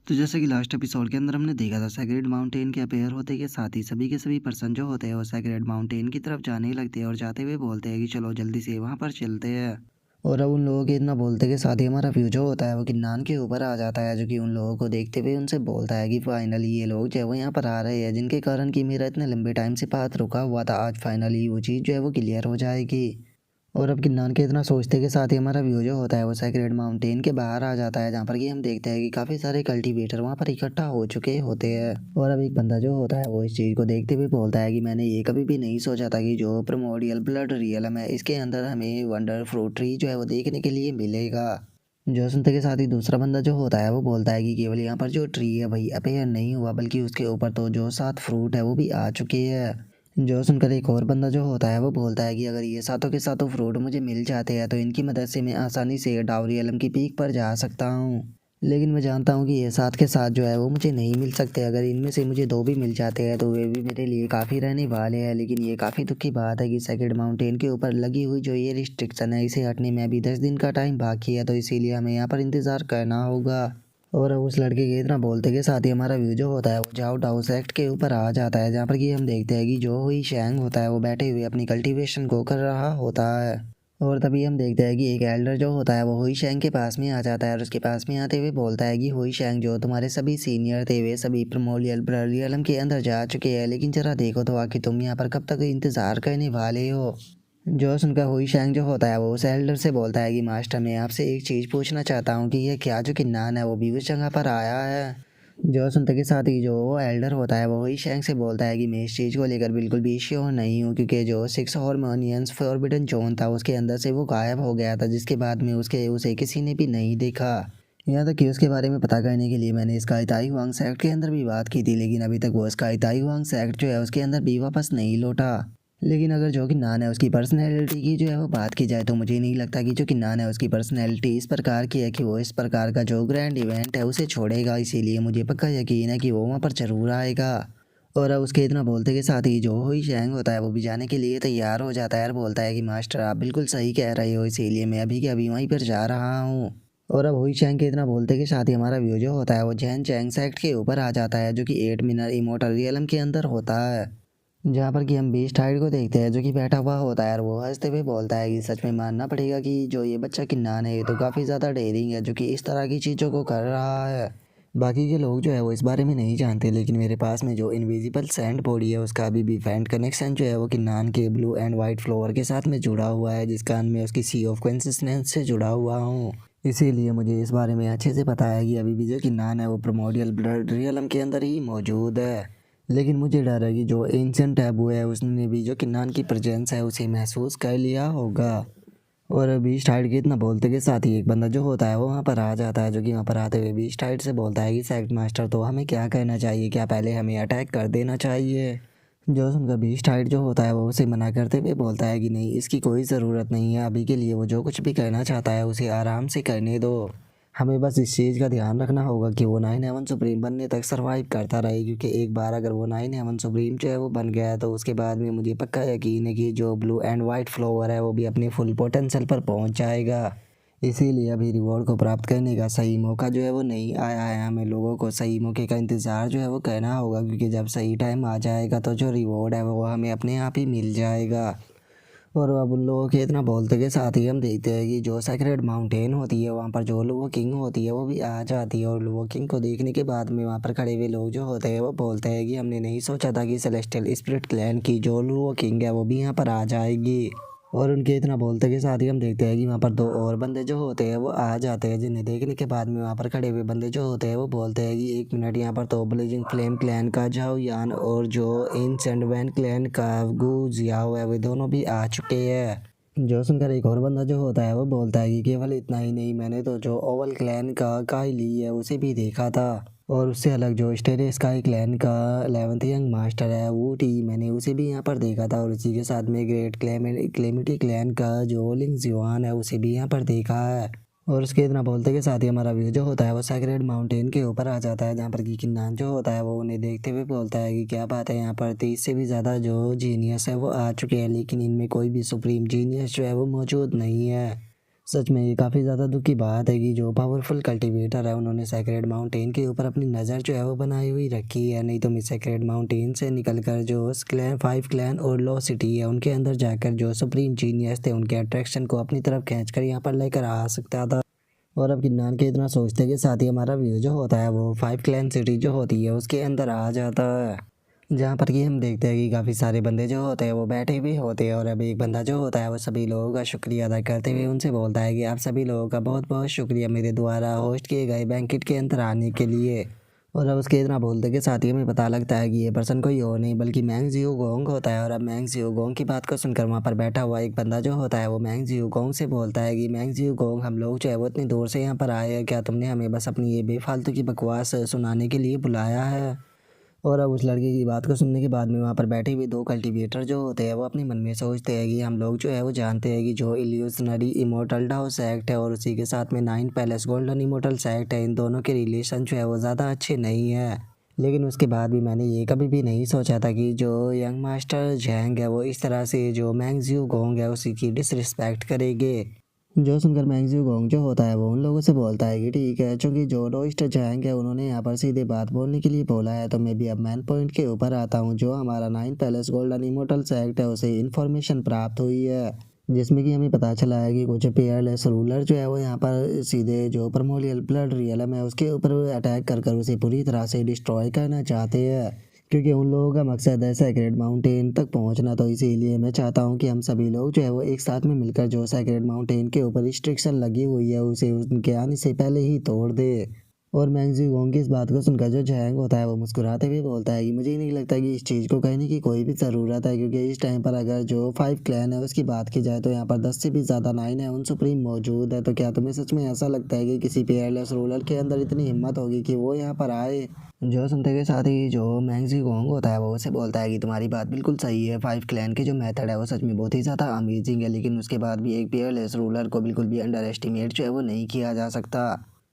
तो जैसे कि लास्ट एपिसोड के अंदर हमने देखा था सेक्रेड माउंटेन के अपेयर होते के साथ ही सभी के सभी पर्सन जो होते हैं वो सेक्रेड माउंटेन की तरफ जाने लगते हैं और जाते हुए बोलते हैं कि चलो जल्दी से वहाँ पर चलते हैं। और अब उन लोगों के इतना बोलते के साथ ही हमारा व्यू जो होता है वो किन्नान के ऊपर आ जाता है, जो कि उन लोगों को देखते हुए उनसे बोलता है कि फाइनली ये लोग जो है वो यहाँ पर आ रहे हैं, जिनके कारण कि मेरा इतने लंबे टाइम से पाथ रुका हुआ था, आज फाइनली वो चीज़ जो है वो क्लियर हो जाएगी। और अब किन्नान के इतना सोचते के साथ ही हमारा व्यू जो होता है वो सेक्रेड माउंटेन के बाहर आ जाता है, जहाँ पर कि हम देखते हैं कि काफ़ी सारे कल्टीवेटर वहाँ पर इकट्ठा हो चुके होते हैं। और अब एक बंदा जो होता है वो इस चीज़ को देखते हुए बोलता है कि मैंने ये कभी भी नहीं सोचा था कि जो प्रिमोर्डियल ब्लड रियलम है इसके अंदर हमें वंडर फ्रूट ट्री जो है वो देखने के लिए मिलेगा। जो सुनते के साथ ही दूसरा बंदा जो होता है वो बोलता है कि केवल यहाँ पर जो ट्री है वही अपेयर नहीं हुआ, बल्कि उसके ऊपर तो जो 7 फ्रूट है वो भी आ चुके हैं। जो सुनकर एक और बंदा जो होता है वो बोलता है कि अगर ये सातों के सातों फ्रूट मुझे मिल जाते हैं तो इनकी मदद से मैं आसानी से डावरी एलम की पीक पर जा सकता हूँ। लेकिन मैं जानता हूँ कि ये साथ के साथ जो है वो मुझे नहीं मिल सकते, अगर इनमें से मुझे 2 भी मिल जाते हैं तो वे भी मेरे लिए काफ़ी रहने वाले हैं। लेकिन ये काफ़ी दुख की बात है कि सेक्रेड माउंटेन के ऊपर लगी हुई जो ये रिस्ट्रिक्शन है इसे हटने में अभी 10 दिन का टाइम बाकी है, तो इसीलिए हमें यहाँ पर इंतज़ार करना होगा। और अब उस लड़के के इतना बोलते के साथ ही हमारा व्यू जो होता है वो जाओ डाउस एक्ट के ऊपर आ जाता है, जहाँ पर कि हम देखते हैं कि जो हुई शैंग होता है वो बैठे हुए अपनी कल्टीवेशन को कर रहा होता है। और तभी हम देखते हैं कि एक एल्डर जो होता है वो हुई शैंग के पास में आ जाता है और उसके पास में आते हुए बोलता है कि हुई शैंग जो तुम्हारे सभी सीनियर थे वे सभी प्रिमोलियल ब्रलियलम के अंदर जा चुके हैं, लेकिन जरा देखो तो आखिर तुम यहाँ पर कब तक इंतज़ार करने वाले हो। जो सुनकर हुई शैंग जो होता है वो उस एल्डर से बोलता है कि मास्टर मैं आपसे एक चीज़ पूछना चाहता हूँ कि ये क्या जो किन्नान है वो भी उस जगह पर आया है। जो सुनते के साथ ही जो वो एल्डर होता है वो हुई शैंग से बोलता है कि मैं इस चीज़ को लेकर बिल्कुल भी श्योर नहीं हूँ, क्योंकि जो 6 हार्मोनियंस फॉरबिडन जोन था उसके अंदर से वो गायब हो गया था, जिसके बाद में उसे किसी ने भी नहीं देखा। यहाँ तक कि उसके बारे में पता करने के लिए मैंने स्काई ताइवांग सेक्ट के अंदर भी बात की थी, लेकिन अभी तक वो स्काई ताइवांग सेक्ट जो है उसके अंदर भी वापस नहीं लौटा। लेकिन अगर जो कि नान है उसकी पर्सनैलिटी की जो है वो बात की जाए तो मुझे नहीं लगता कि जो कि नान है उसकी पर्सनैलिटी इस प्रकार की है कि वो इस प्रकार का जो ग्रैंड इवेंट है उसे छोड़ेगा, इसीलिए मुझे पक्का यकीन है कि वो वहाँ पर ज़रूर आएगा। और अब उसके इतना बोलते के साथ ही जो हुई शैंग होता है वो भी जाने के लिए तैयार हो जाता है और बोलता है कि मास्टर आप बिल्कुल सही कह रहे हो, इसीलिए मैं अभी के अभी वहीं पर जा रहा हूँ। और अब हुई शैंग के इतना बोलते के साथ ही हमारा व्यू जो होता है वो जैन चैंग सेक्ट के ऊपर आ जाता है, जो कि 8 मिनर इमोर्टल रियलम के अंदर होता है, जहाँ पर कि हम बीस्ट हाइड को देखते हैं जो कि बैठा हुआ होता है और वो हंसते हुए बोलता है कि सच में मानना पड़ेगा कि जो ये बच्चा किन्नान है ये तो काफ़ी ज़्यादा डेयरिंग है जो कि इस तरह की चीज़ों को कर रहा है। बाकी के लोग जो है वो इस बारे में नहीं जानते, लेकिन मेरे पास में जो इनविजिबल सैंड बॉडी है उसका अभी भी फैंड कनेक्शन जो है वो किन्नान के ब्लू एंड वाइट फ्लोवर के साथ में जुड़ा हुआ है, जिस कारण मैं उसकी सी ऑफ कॉन्सिस्टेंस से जुड़ा हुआ हूँ। इसीलिए मुझे इस बारे में अच्छे से पता है कि अभी भी जो किन्नान है वो प्रोमोडियल ब्लड रियलम के अंदर ही मौजूद है। लेकिन मुझे डर है कि जो एंशिएंट टैबू है उसने भी जो किन्नान की प्रेजेंस है उसे महसूस कर लिया होगा। और बीस्ट हाइड के इतना बोलते के साथ ही एक बंदा जो होता है वो वहाँ पर आ जाता है, जो कि वहाँ पर आते हुए बीस्ट हाइड से बोलता है कि सेक्ट मास्टर तो हमें क्या कहना चाहिए, क्या पहले हमें अटैक कर देना चाहिए। जो सुनकर बीस्ट हाइड जो होता है वो उसे मना करते हुए बोलता है कि नहीं, इसकी कोई ज़रूरत नहीं है, अभी के लिए वो जो कुछ भी करना चाहता है उसे आराम से करने दो। हमें बस इस चीज़ का ध्यान रखना होगा कि वो 9 हेवन सुप्रीम बनने तक सर्वाइव करता रहे, क्योंकि एक बार अगर वो 9 हेवन सुप्रीम जो है वो बन गया है तो उसके बाद में मुझे पक्का यकीन है कि जो ब्लू एंड वाइट फ्लावर है वो भी अपने फुल पोटेंशियल पर पहुंच जाएगा। इसीलिए अभी रिवॉर्ड को प्राप्त करने का सही मौका जो है वो नहीं आया है, हमें लोगों को सही मौके का इंतज़ार जो है वो करना होगा, क्योंकि जब सही टाइम आ जाएगा तो जो रिवॉर्ड है वो हमें अपने आप ही मिल जाएगा। और अब उन लोगों के इतना बोलते के साथ ही हम देखते हैं कि जो सेक्रेड माउंटेन होती है वहाँ पर जो लुवो किंग होती है वो भी आ जाती है, और लुवो किंग को देखने के बाद में वहाँ पर खड़े हुए लोग जो होते हैं वो बोलते हैं कि हमने नहीं सोचा था कि सेलेस्टियल स्पिरिट क्लैन की जो लुवो किंग है वो भी यहाँ पर आ जाएगी। और उनके इतना बोलते के साथ ही हम देखते हैं कि वहाँ पर 2 और बंदे जो होते हैं वो आ जाते हैं, जिन्हें देखने के बाद में वहाँ पर खड़े हुए बंदे जो होते हैं वो बोलते हैं कि एक मिनट, यहाँ पर तो ब्लेजिंग फ्लेम क्लैन का जाओ यान और जो एंशिएंट वैन क्लैन का गू जियाओ है वे दोनों भी आ चुके हैं। जो सुनकर एक और बंदा जो होता है वो बोलता है कि केवल इतना ही नहीं, मैंने तो जो ओवल क्लैन का काई ली है उसे भी देखा था, और उससे अलग जो स्टेरे स्काई क्लैन का 11th यंग मास्टर है वो टी मैंने उसे भी यहाँ पर देखा था, और उसी के साथ में ग्रेट क्लेमिटी क्लैन का जो लिंग जिवान है उसे भी यहाँ पर देखा है। और उसके इतना बोलते के साथ ही हमारा व्यू जो होता है वो सेक्रेड माउंटेन के ऊपर आ जाता है, जहाँ पर कि किन्नान जो होता है वो उन्हें देखते हुए बोलता है कि क्या बात है, यहाँ पर 30 से भी ज़्यादा जो जीनियस है वो आ चुके हैं, लेकिन इनमें कोई भी सुप्रीम जीनियस जो है वो मौजूद नहीं है। सच में ये काफ़ी ज़्यादा दुख की बात है कि जो पावरफुल कल्टीवेटर है उन्होंने सेक्रेड माउंटेन के ऊपर अपनी नज़र जो है वो बनाई हुई रखी है। नहीं तो मैं सेक्रेड माउंटेन से निकलकर जो क्लैन 5 क्लैन और लॉ सिटी है उनके अंदर जाकर जो सुप्रीम जीनियस थे उनके अट्रैक्शन को अपनी तरफ खींचकर यहाँ पर लेकर आ सकता था। और अब गिरनार के इतना सोचते के साथ ही हमारा व्यू जो होता है वो 5 क्लैन सिटी जो होती है उसके अंदर आ जाता है। जहाँ पर कि हम देखते हैं कि काफ़ी सारे बंदे जो होते हैं वो बैठे भी होते हैं और अब एक बंदा जो होता है वो सभी लोगों का शुक्रिया अदा करते हुए उनसे बोलता है कि आप सभी लोगों का बहुत बहुत शुक्रिया मेरे द्वारा होस्ट किए गए बैंकेट के अंदर आने के लिए। और अब उसके इतना बोलते के साथ ही हमें पता लगता है कि ये पर्सन कोई और नहीं बल्कि मैंग जियो गोंग होता है। और अब मैंग जियो गोंग की बात को सुनकर वहाँ पर बैठा हुआ एक बंदा जो होता है वो मैंग जियो गोंग से बोलता है कि मैंग जियो गोंग हम लोग जो है वो इतनी दूर से यहाँ पर आए हैं, क्या तुमने हमें बस अपनी ये बेफालतू की बकवास सुनाने के लिए बुलाया है। और अब उस लड़के की बात को सुनने के बाद में वहाँ पर बैठे हुए दो कल्टीवेटर जो होते हैं वो अपने मन में सोचते हैं कि हम लोग जो है वो जानते हैं कि जो इल्यूशनरी इमोर्टल डाउस एक्ट है और उसी के साथ में 9 पैलेस गोल्डन इमोर्टल्स एक्ट है, इन दोनों के रिलेशन जो है वो ज़्यादा अच्छे नहीं है। लेकिन उसके बाद भी मैंने ये कभी भी नहीं सोचा था कि जो यंग मास्टर जैंग है वो इस तरह से जो मैंग जियो गोंग है उसी की डिसरिस्पेक्ट करेंगे। जो सुनकर मैंगजियो गोंग जो होता है वो उन लोगों से बोलता है कि ठीक है, चूंकि जो रोइस्ट जाएंगे उन्होंने यहाँ पर सीधे बात बोलने के लिए बोला है तो मैं भी अब मैन पॉइंट के ऊपर आता हूँ। जो हमारा 9 पैलेस गोल्डन इमोर्टल्स एक्ट है उसे इन्फॉर्मेशन प्राप्त हुई है जिसमें कि हमें पता चला है कि कुछ पेयरलेस रूलर जो है वो यहाँ पर सीधे जो प्रमोलियल ब्लड रियलम है उसके ऊपर अटैक कर कर उसे पूरी तरह से डिस्ट्रॉय करना चाहते हैं। क्योंकि उन लोगों का मकसद है सेक्रेड माउंटेन तक पहुंचना, तो इसीलिए मैं चाहता हूं कि हम सभी लोग जो है वो एक साथ में मिलकर जो सेक्रेड माउंटेन के ऊपर रिस्ट्रिक्शन लगी हुई है उसे उनके आने से पहले ही तोड़ दे। और मैंगजी गोंग की इस बात को सुनकर जो जैंग होता है वो मुस्कुराते हुए बोलता है कि मुझे नहीं लगता कि इस चीज़ को कहने की कोई भी ज़रूरत है, क्योंकि इस टाइम पर अगर जो 5 क्लैन है उसकी बात की जाए तो यहाँ पर 10 से भी ज़्यादा 9 है उन सुप्रीम मौजूद है। तो क्या तुम्हें सच में ऐसा लगता है कि किसी पेयरलेस रूलर के अंदर इतनी हिम्मत होगी कि वो यहाँ पर आए? जो सुनते के साथ ही जो मैंगजी गोंग होता है वो उसे बोलता है कि तुम्हारी बात बिल्कुल सही है, 5 क्लैन के जो मेथड है वो सच में बहुत ही ज़्यादा अमेजिंग है, लेकिन उसके बाद भी एक पेयरलेस रूलर को बिल्कुल भी अंडर एस्टिमेट जो है वो नहीं किया जा सकता।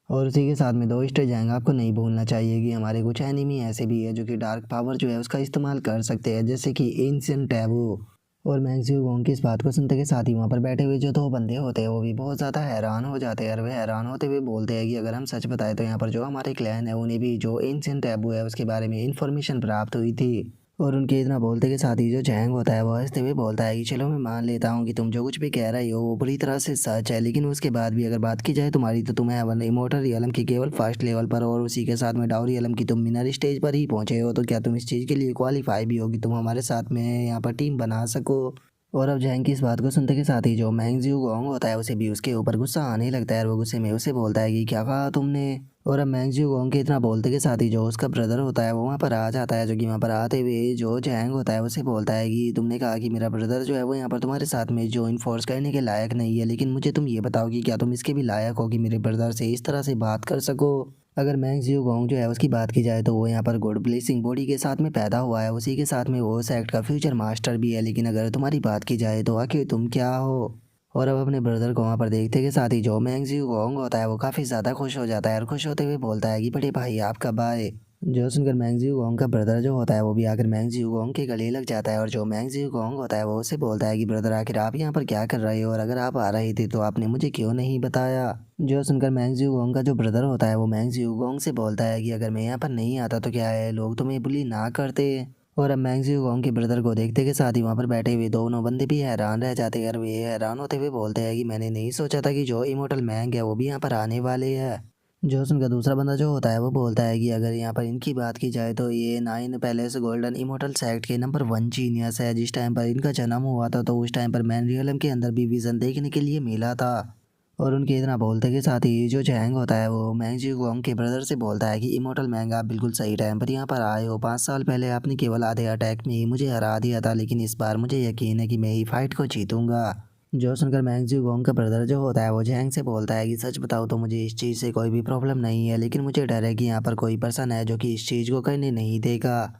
और उसी के साथ में दोस्त जैंग आपको नहीं भूलना चाहिए कि हमारे कुछ एनिमी ऐसे भी है जो कि डार्क पावर जो है उसका इस्तेमाल कर सकते हैं, जैसे कि एंशिएंट टैबू। और मैंगजियो गोंग की इस बात को सुनते के साथ ही वहाँ पर बैठे हुए जो दो बंदे होते हैं वो भी बहुत ज़्यादा हैरान हो जाते हैं और वे हैरान होते हुए बोलते हैं कि अगर हम सच बताएं तो यहाँ पर जो हमारे क्लैन है उन्हें भी जो एंशिएंट टैबू है उसके बारे में इंफॉर्मेशन प्राप्त हुई थी। और उनके इतना बोलते के साथ ही जो जैंग होता है वो हंसते हुए बोलता है कि चलो मैं मान लेता हूँ कि तुम जो कुछ भी कह रही हो वो पूरी तरह से सच है, लेकिन उसके बाद भी अगर बात की जाए तुम्हारी तो तुम्हें वन इमोर्टल रियलम की केवल फर्स्ट लेवल पर और उसी के साथ में डाउ रियलम की तुम मिनर स्टेज पर ही पहुंचे हो, तो क्या तुम इस चीज़ के लिए क्वालिफाई भी होगी तुम हमारे साथ में यहाँ पर टीम बना सको? और अब जैंग की इस बात को सुनते के साथ ही जो मैंगजियो गोंग होता है उसे भी उसके ऊपर गुस्सा आने लगता है और वो गुस्से में उसे बोलता है कि क्या कहा तुमने? और अब मैंगजियो गोंग के इतना बोलते के साथ ही जो उसका ब्रदर होता है वो वहाँ पर आ जाता है, जो कि वहाँ पर आते हुए जो जैंग होता है उसे बोलता है कि तुमने कहा कि मेरा ब्रदर जो है वो यहाँ पर तुम्हारे साथ में जो इन्फोर्स करने के लायक नहीं है, लेकिन मुझे तुम ये बताओ कि क्या तुम इसके भी लायक हो कि मेरे ब्रदर से इस तरह से बात कर सको? अगर मैंग जियो गोंग जो है उसकी बात की जाए तो वो यहाँ पर गॉड ब्लेसिंग बॉडी के साथ में पैदा हुआ है, उसी के साथ में वो सेक्ट का फ्यूचर मास्टर भी है, लेकिन अगर तुम्हारी बात की जाए तो आखिर तुम क्या हो? और अब अपने ब्रदर को वहाँ पर देखते के साथ ही जो मैंग जियो गोंग होता है वो काफ़ी ज़्यादा खुश हो जाता है और खुश होते हुए बोलता है कि बड़े भाई आप कब आए? जो सुनकर मैंग जियो गोंग का ब्रदर जो होता है वो भी आकर मैंग जियो गोंग के गले लग जाता है और जो मैंग जियो गोंग होता है वो उसे बोलता है कि ब्रदर आखिर आप यहाँ पर क्या कर रहे हो, और अगर आप आ रहे थे तो आपने मुझे क्यों नहीं बताया? जो सुनकर मैंग जियो गोंग का जो ब्रदर होता है वो मैंग जियो गोंग से बोलता है कि अगर मैं यहाँ पर नहीं आता तो क्या है, लोग तुम्हें बुली ना करते? और अब मैंग जियो गोंग के ब्रदर को देखते के साथ ही वहाँ पर बैठे हुए दोनों बंदे भी हैरान रह जाते हैं और वे हैरान होते हुए बोलते हैं कि मैंने नहीं सोचा था कि जो इमोर्टल मैंग है वो भी यहाँ पर आने वाले है। जो उनका दूसरा बंदा जो होता है वो बोलता है कि अगर यहाँ पर इनकी बात की जाए तो ये 9 पैलेस गोल्डन इमोर्टल सेक्ट के नंबर 1 जीनियस है। जिस टाइम पर इनका जन्म हुआ था तो उस टाइम पर मैन रियलम के अंदर भी विजन देखने के लिए मिला था। और उनके इतना बोलते के साथ ही जो जैंग होता है वो मैंग जी गोंग के ब्रदर से बोलता है कि इमोर्टल मैंग आप बिल्कुल सही टाइम पर यहाँ पर आए हो। 5 साल पहले आपने केवल आधे अटैक में ही मुझे हरा दिया था, लेकिन इस बार मुझे यकीन है कि मैं ही फाइट को जीतूंगा। जो सुनकर मैंग जी गोंग का ब्रदर जो होता है वो जैंग से बोलता है कि सच बताओ तो मुझे इस चीज़ से कोई भी प्रॉब्लम नहीं है, लेकिन मुझे डर है कि यहाँ पर कोई पर्सन है जो कि इस चीज़ को करने नहीं देगा।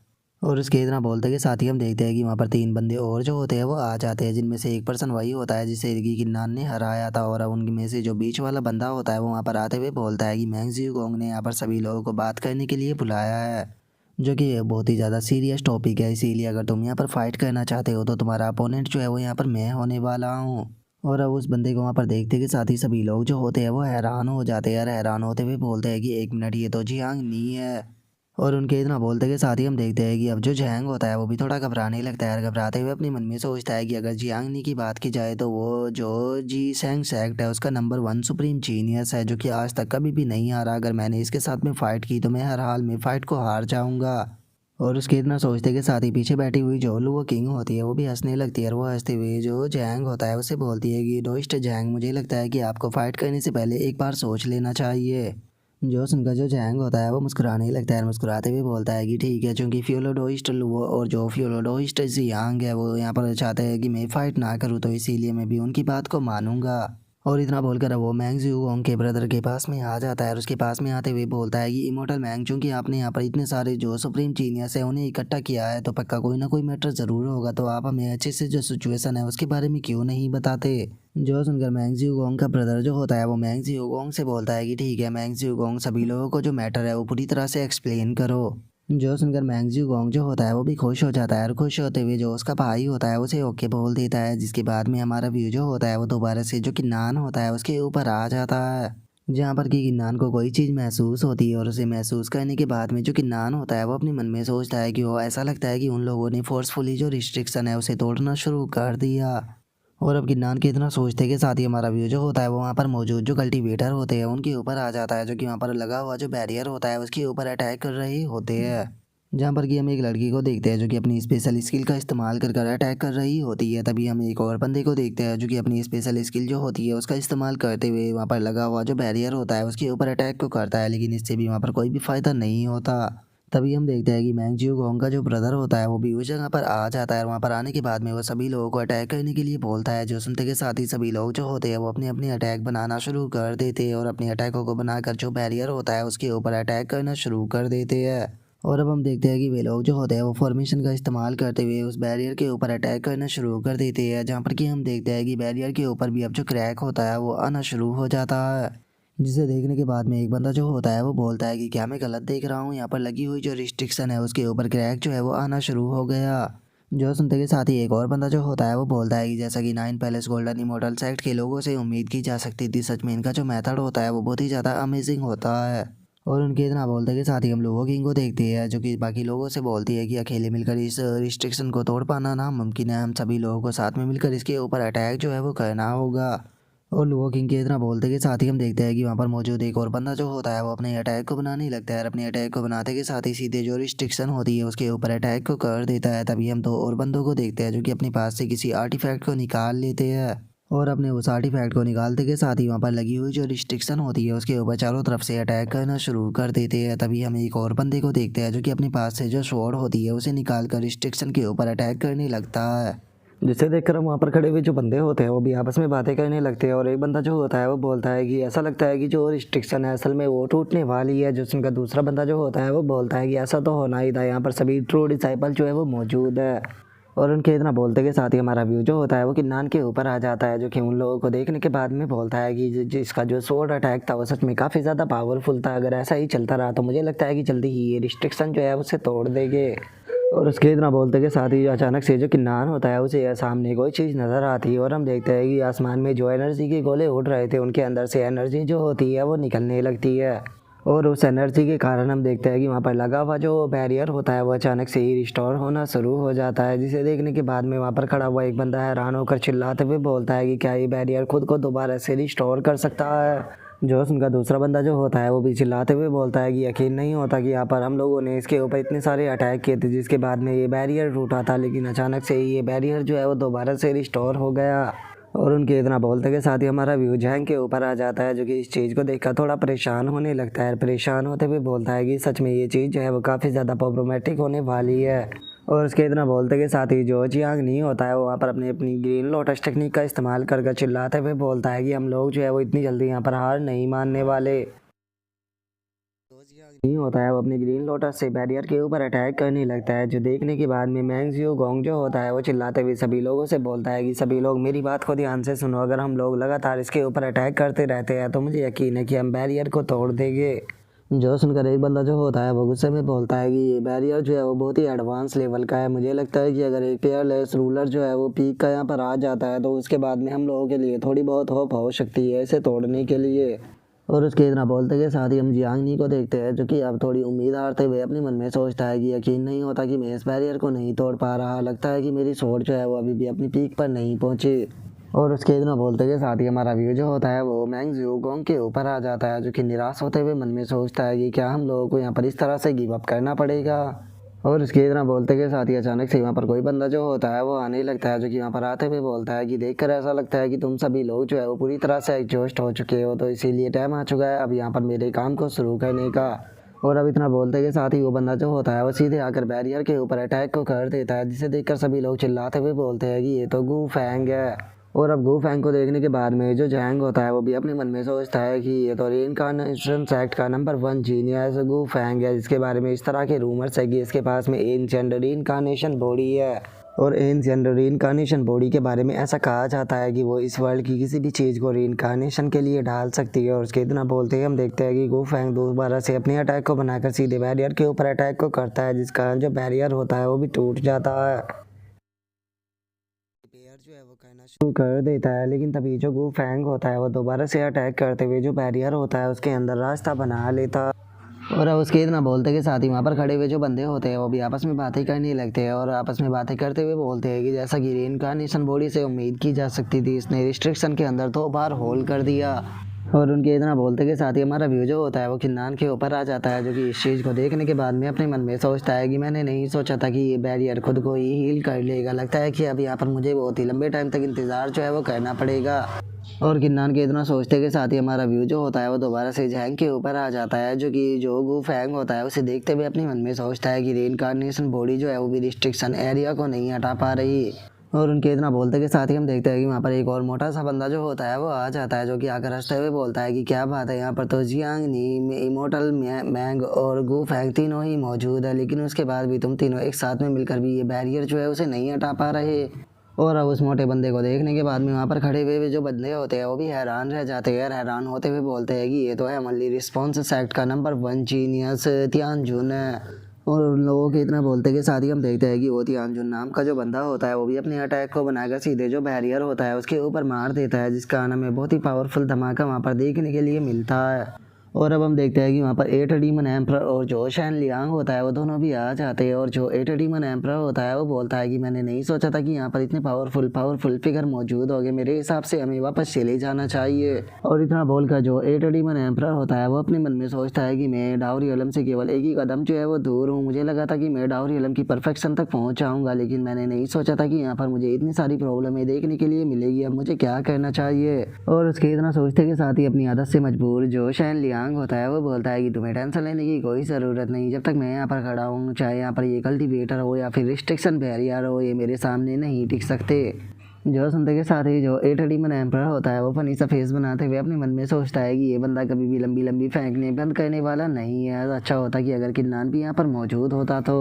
और उसके इतना बोलते के साथ ही हम देखते हैं कि वहाँ पर 3 बंदे और जो होते हैं वो आ जाते हैं, जिनमें से एक पर्सन वही होता है जिसे इर्गी किन्नान ने हराया था। और उनमें से जो बीच वाला बंदा होता है वो वहाँ पर आते हुए बोलता है कि मैंग जियो गोंग ने यहाँ पर सभी लोगों को बात करने के लिए बुलाया है, जो कि बहुत ही ज़्यादा सीरियस टॉपिक है। इसीलिए अगर तुम यहाँ पर फाइट करना चाहते हो तो तुम्हारा अपोनेंट जो है वो यहाँ पर मैं होने वाला हूँ। और अब उस बंदे को वहाँ पर देखते के साथ ही सभी लोग जो होते हैं वो हैरान हो जाते हैं और हैरान होते हुए बोलते हैं कि एक मिनट, ये तो जियांग नहीं है। और उनके इतना बोलते के साथ ही हम देखते हैं कि अब जो जैंग होता है वो भी थोड़ा घबराने लगता है और घबराते हुए अपने मन में सोचता है कि अगर जियांगनी की बात की जाए तो वो जो जी सैंग सेक्ट है उसका नंबर 1 सुप्रीम जीनियस है, जो कि आज तक कभी भी नहीं हारा। अगर मैंने इसके साथ में फ़ाइट की तो मैं हर हाल में फ़ाइट को हार जाऊंगा। और उसके इतना सोचते के साथ ही पीछे बैठी हुई जो लुओ किंग होती है वो भी हंसने लगती है और वो हंसते हुए जो जैंग होता है उसे बोलती है कि डोइस्ट जैंग, मुझे लगता है कि आपको फ़ाइट करने से पहले एक बार सोच लेना चाहिए। जो सुनकर जो जैंग होता है वो मुस्कुराने लगता है और मुस्कुराते हुए बोलता है कि ठीक है, चूंकि फ्योलोडोइस्ट लुओ और जो फ्योलोडोइस्ट जियांग है वो यहाँ पर चाहते हैं कि मैं फ़ाइट ना करूँ, तो इसीलिए मैं भी उनकी बात को मानूंगा। और इतना बोलकर वो मैंग ज़्यूगोंग के ब्रदर के पास में आ जाता है और उसके पास में आते हुए बोलता है कि इमोर्टल मैंग, चूंकि आपने यहाँ पर इतने सारे जो सुप्रीम जीनियस है उन्हें इकट्ठा किया है तो पक्का कोई ना कोई मैटर ज़रूर होगा, तो आप हमें अच्छे से जो सिचुएशन है उसके बारे में क्यों नहीं बताते। जो सुनकर मैंग ज़्यूगोंग का ब्रदर जो होता है वो मैंग ज़्यूगोंग से बोलता है कि ठीक है मैंग ज़्यूगोंग, सभी लोगों को जो मैटर है वो पूरी तरह से एक्सप्लेन करो। जो सुनकर मैंग ज़्यूगोंग जो होता है वो भी खुश हो जाता है और खुश होते हुए जो उसका भाई होता है उसे ओके बोल देता है, जिसके बाद में हमारा व्यू जो होता है वो दोबारा से जो किन्नान होता है उसके ऊपर आ जाता है। जहाँ पर कि किन्नान को कोई चीज़ महसूस होती है और उसे महसूस करने के बाद में जो किन्नान होता है वो अपने मन में सोचता है कि वो ऐसा लगता है कि उन लोगों ने फोर्सफुली जो रिस्ट्रिक्शन है उसे तोड़ना शुरू कर दिया। और अब गिन्नान के इतना सोचते के साथ ही हमारा व्यू जो होता है वो वहाँ पर मौजूद जो कल्टीवेटर होते हैं उनके ऊपर आ जाता है, जो कि वहाँ पर लगा हुआ जो बैरियर होता है उसके ऊपर अटैक कर रहे होते हैं। जहाँ पर कि हम एक लड़की को देखते हैं जो कि अपनी स्पेशल स्किल का इस्तेमाल कर कर अटैक कर रही होती है। तभी हम एक और बंदे को देखते हैं जो कि अपनी स्पेशल स्किल जो होती है उसका इस्तेमाल करते हुए वहाँ पर लगा हुआ जो बैरियर होता है उसके ऊपर अटैक को करता है, लेकिन इससे भी वहाँ पर कोई भी फ़ायदा नहीं होता। तभी हम देखते हैं कि मैंग जियोगोंग का जो ब्रदर होता है वो भी उस जगह पर आ जाता है और वहाँ पर आने के बाद में वो सभी लोगों को अटैक करने के लिए बोलता है। जो सुनते के साथ ही सभी लोग जो होते हैं वो अपने अपने अटैक बनाना शुरू कर देते हैं और अपने अटैकों को बनाकर जो बैरियर होता है उसके ऊपर अटैक करना शुरू कर देते हैं। और अब हम देखते हैं कि वे लोग जो होते हैं वो फॉर्मेशन का इस्तेमाल करते हुए उस बैरियर के ऊपर अटैक करना शुरू कर देते हैं, जहाँ पर कि हम देखते हैं कि बैरियर के ऊपर भी अब जो क्रैक होता है वो आना शुरू हो जाता है। जिसे देखने के बाद में एक बंदा जो होता है वो बोलता है कि क्या मैं गलत देख रहा हूँ, यहाँ पर लगी हुई जो रिस्ट्रिक्शन है उसके ऊपर क्रैक जो है वो आना शुरू हो गया। जो सुनते के साथ ही एक और बंदा जो होता है वो बोलता है कि जैसा कि 9 पैलेस गोल्डन इमोर्टल सेक्ट के लोगों से उम्मीद की जा सकती थी, सच में इनका जो मेथड होता है वो बहुत ही ज़्यादा अमेजिंग होता है। और उनके इतना बोलते के साथ ही हम लोगों किंग को देखते हैं जो कि बाकी लोगों से बोलती है कि अकेले मिलकर इस रिस्ट्रिक्शन को तोड़ पाना नामुमकिन है, हम सभी लोगों को साथ में मिलकर इसके ऊपर अटैक जो है वो करना होगा। और लुओ किंग के इतना बोलते के साथ ही हम देखते हैं कि वहाँ पर मौजूद एक और बंदा जो होता है वो अपने अटैक को बनाने लगता है और अपने अटैक को बनाते के साथ ही सीधे जो रिस्ट्रिक्शन होती है उसके ऊपर अटैक को कर देता है। तभी हम दो और बंदों को देखते हैं जो कि अपने पास से किसी आर्टिफैक्ट को निकाल लेते हैं और अपने उस आर्टिफैक्ट को निकालते के साथ ही वहाँ पर लगी हुई जो रिस्ट्रिक्शन होती है उसके ऊपर चारों तरफ से अटैक करना शुरू कर देते हैं। तभी हम एक और बंदे को देखते हैं जो कि अपने पास से जो स्वॉर्ड होती है उसे निकाल कर रिस्ट्रिक्शन के ऊपर अटैक करने लगता है, जिसे देखकर हम वहाँ पर खड़े हुए जो बंदे होते हैं वो भी आपस में बातें करने लगते हैं। और एक बंदा जो होता है वो बोलता है कि ऐसा लगता है कि जो रिस्ट्रिक्शन है असल में वो टूटने वाली है। जो उनका दूसरा बंदा जो होता है वो बोलता है कि ऐसा तो होना ही था, यहाँ पर सभी ट्रू डिसाइपल जो है वो मौजूद है। और उनके इतना बोलते के साथ ही हमारा व्यू जो होता है वो किन्नान के ऊपर आ जाता है, जो कि उन लोगों को देखने के बाद में बोलता है कि जिसका जो स्वॉर्ड अटैक था वो सच में काफ़ी ज़्यादा पावरफुल था। अगर ऐसा ही चलता रहा तो मुझे लगता है कि जल्दी ही ये रिस्ट्रिक्शन जो है उसे तोड़ देंगे। और उसके इतना बोलते के साथ ही अचानक से जो किन्नान होता है उसे सामने कोई चीज़ नज़र आती है और हम देखते हैं कि आसमान में जो एनर्जी के गोले उड़ रहे थे उनके अंदर से एनर्जी जो होती है वो निकलने लगती है। और उस एनर्जी के कारण हम देखते हैं कि वहाँ पर लगा हुआ जो बैरियर होता है वो अचानक से ही रिस्टोर होना शुरू हो जाता है, जिसे देखने के बाद में वहाँ पर खड़ा हुआ एक बंदा हैरान होकर चिल्लाते हुए बोलता है कि क्या ये बैरियर खुद को दोबारा से रिस्टोर कर सकता है। जो उनका दूसरा बंदा जो होता है वो भी चिल्लाते हुए बोलता है कि यकीन नहीं होता कि यहाँ पर हम लोगों ने इसके ऊपर इतने सारे अटैक किए थे जिसके बाद में ये बैरियर टूटा था, लेकिन अचानक से ही ये बैरियर जो है वो दोबारा से रिस्टोर हो गया। और उनके इतना बोलते के साथ ही हमारा व्यू जैंग के ऊपर आ जाता है जो कि इस चीज़ को देखकर थोड़ा परेशान होने लगता है। परेशान होते हुए बोलता है कि सच में ये चीज़ जो है वो काफ़ी ज़्यादा प्रॉब्लमेटिक होने वाली है। और उसके इतना बोलते के साथ ही जो जियांग नहीं होता है वो वहाँ पर अपनी ग्रीन लोटस टेक्निक का इस्तेमाल कर चिल्लाते हुए बोलता है कि हम लोग जो है वो इतनी जल्दी यहाँ पर हार नहीं मानने वाले। नहीं होता है वो अपने ग्रीन लोटस से बैरियर के ऊपर अटैक करने लगता है, जो देखने के बाद में मैंग जियोगोंग जो होता है वो चिल्लाते हुए सभी लोगों से बोलता है कि सभी लोग मेरी बात को ध्यान से सुनो, अगर हम लोग लगातार इसके ऊपर अटैक करते रहते हैं तो मुझे यकीन है कि हम बैरियर को तोड़ देंगे। जो सुनकर एक बंदा जो होता है वो गुस्से में बोलता है कि ये बैरियर जो है वो बहुत ही एडवांस लेवल का है। मुझे लगता है कि अगर एक पेयरलेस रूलर जो है वो पीक का यहाँ पर आ जाता है तो उसके बाद में हम लोगों के लिए थोड़ी बहुत होप हो सकती है इसे तोड़ने के लिए। और उसके इतना बोलते के साथ ही हम जियांगनी को देखते हैं जो कि अब थोड़ी उम्मीद हारते हुए अपने मन में सोचता है कि यकीन नहीं होता कि मैं इस बैरियर को नहीं तोड़ पा रहा। लगता है कि मेरी सोच जो है वो अभी भी अपनी पीक पर नहीं पहुंची। और उसके इतना बोलते के साथ ही हमारा व्यू जो होता है वो मैंग ज़्यूगोंग के ऊपर आ जाता है जो कि निराश होते हुए मन में सोचता है कि क्या हम लोगों को यहाँ पर इस तरह से गिव अप करना पड़ेगा। और उसके इतना बोलते के साथ ही अचानक से वहाँ पर कोई बंदा जो होता है वो आने लगता है जो कि वहाँ पर आते हुए बोलता है कि देखकर ऐसा लगता है कि तुम सभी लोग जो है वो पूरी तरह से एग्जॉस्ट हो चुके हो, तो इसीलिए टाइम आ चुका है अब यहाँ पर मेरे काम को शुरू करने का। और अब इतना बोलते के साथ ही वो बंदा जो होता है वो सीधे आकर बैरियर के ऊपर अटैक को कर देता है, जिसे देखकर सभी लोग चिल्लाते हुए बोलते हैं कि ये तो गू फैंग है। और अब गू फैंग को देखने के बाद में जो जैंग होता है वो भी अपने मन में सोचता है कि ये तो रीइंकार्नेशन सेक्ट का नंबर 1 जीनियस गू फैंग है, जिसके बारे में इस तरह के रूमर्स है कि इसके पास में एंशिएंट रीइंकार्नेशन बॉडी है। और एंशिएंट रीइंकार्नेशन बॉडी के बारे में ऐसा कहा जाता है कि वो इस वर्ल्ड की किसी भी चीज़ को रीइंकार्नेशन के लिए ढाल सकती है। और उसके इतना बोलते ही हम देखते हैं कि गू फैंग दोबारा से अपने अटैक को बनाकर सीधे बैरियर के ऊपर अटैक को करता है, जिस कारण जो बैरियर होता है वो भी टूट जाता है। प्लेयर जो है वो कहना शुरू कर देता है, लेकिन तभी जो गू फैंग होता है वो दोबारा से अटैक करते हुए जो बैरियर होता है उसके अंदर रास्ता बना लेता है। और अब उसके इतना बोलते के साथ ही वहाँ पर खड़े हुए जो बंदे होते हैं वो भी आपस में बातें करने लगते हैं। और आपस में बातें करते हुए बोलते हैं कि जैसा कि रीइंकार्नेशन बॉडी से उम्मीद की जा सकती थी, इसने रिस्ट्रिक्शन के अंदर 2 बार होल कर दिया। और उनके इतना बोलते के साथ ही हमारा व्यू जो होता है वो किन्नान के ऊपर आ जाता है जो कि इस चीज़ को देखने के बाद में अपने मन में सोचता है कि मैंने नहीं सोचा था कि ये बैरियर खुद को ही हील कर लेगा। लगता है कि अब यहाँ पर मुझे बहुत ही लंबे टाइम तक इंतज़ार जो है वो करना पड़ेगा। और किन्नान के इतना सोचते के साथ ही हमारा व्यू जो होता है वो दोबारा से जैंग के ऊपर आ जाता है जो कि जो गू फैंग होता है उसे देखते हुए अपने मन में सोचता है कि रीइंकार्नेशन बॉडी जो है वो भी रिस्ट्रिक्शन एरिया को नहीं हटा पा रही। और उनके इतना बोलते के साथ ही हम देखते हैं कि वहाँ पर एक और मोटा सा बंदा जो होता है वो आ जाता है जो कि आकर हंसते हुए बोलता है कि क्या बात है, यहाँ पर तो जियांगनी, इमोर्टल, मैंग और गू फैंग तीनों ही मौजूद है, लेकिन उसके बाद भी तुम तीनों एक साथ में मिलकर भी ये बैरियर जो है उसे नहीं हटा पा रहे। और अब उस मोटे बंदे को देखने के बाद में वहाँ पर खड़े हुए जो बंदे होते हैं वो भी हैरान रह जाते हैं। हैरान होते हुए बोलते हैं कि ये तो है मल्ली रिस्पॉन्स सेक्ट का नंबर 1 जीनियस तियानजुन है। और उन लोगों के इतना बोलते के साथ ही हम देखते हैं कि वो तियानजुन नाम का जो बंदा होता है वो भी अपने अटैक को बनाकर सीधे जो बैरियर होता है उसके ऊपर मार देता है, जिस कारण हमें बहुत ही पावरफुल धमाका वहाँ पर देखने के लिए मिलता है। और अब हम देखते हैं कि वहाँ पर 8 डीमन एम्परर और जो शैन लियांग होता है वो दोनों भी आ जाते हैं। और जो 8 डीमन एम्परर होता है वो बोलता है कि मैंने नहीं सोचा था कि यहाँ पर इतने पावरफुल फिगर मौजूद होंगे, मेरे हिसाब से हमें वापस चले जाना चाहिए। और इतना बोलकर जो 8 डीमन एम्परर होता है वो अपने मन में सोचता है कि मैं डाउरी अलम से केवल एक ही कदम जो है वो दूर हूँ। मुझे लगा था कि मैं डाउरी अलम की परफेक्शन तक पहुँच जाऊँगा, लेकिन मैंने नहीं सोचा था कि यहाँ पर मुझे इतनी सारी प्रॉब्लमें देखने के लिए मिलेगी। अब मुझे क्या करना चाहिए। और उसके इतना सोचते के साथ ही अपनी आदत से मजबूर जो शैन लियांग होता है वो बोलता है कि तुम्हें टेंशन लेने की कोई ज़रूरत नहीं, जब तक मैं यहाँ पर खड़ा हूँ, चाहे यहाँ पर ये कल्टीवेटर हो या फिर रिस्ट्रिक्शन बैरियर हो, ये मेरे सामने नहीं टिक सकते। जो सुनते के साथ ही जो 8 डीमन एम्परर होता है वो फनी सा फेस बनाते हुए अपने मन में सोचता है कि ये बंदा कभी भी लंबी लंबी फेंकने बंद करने वाला नहीं है। अच्छा होता कि अगर किन्नान भी यहाँ पर मौजूद होता तो।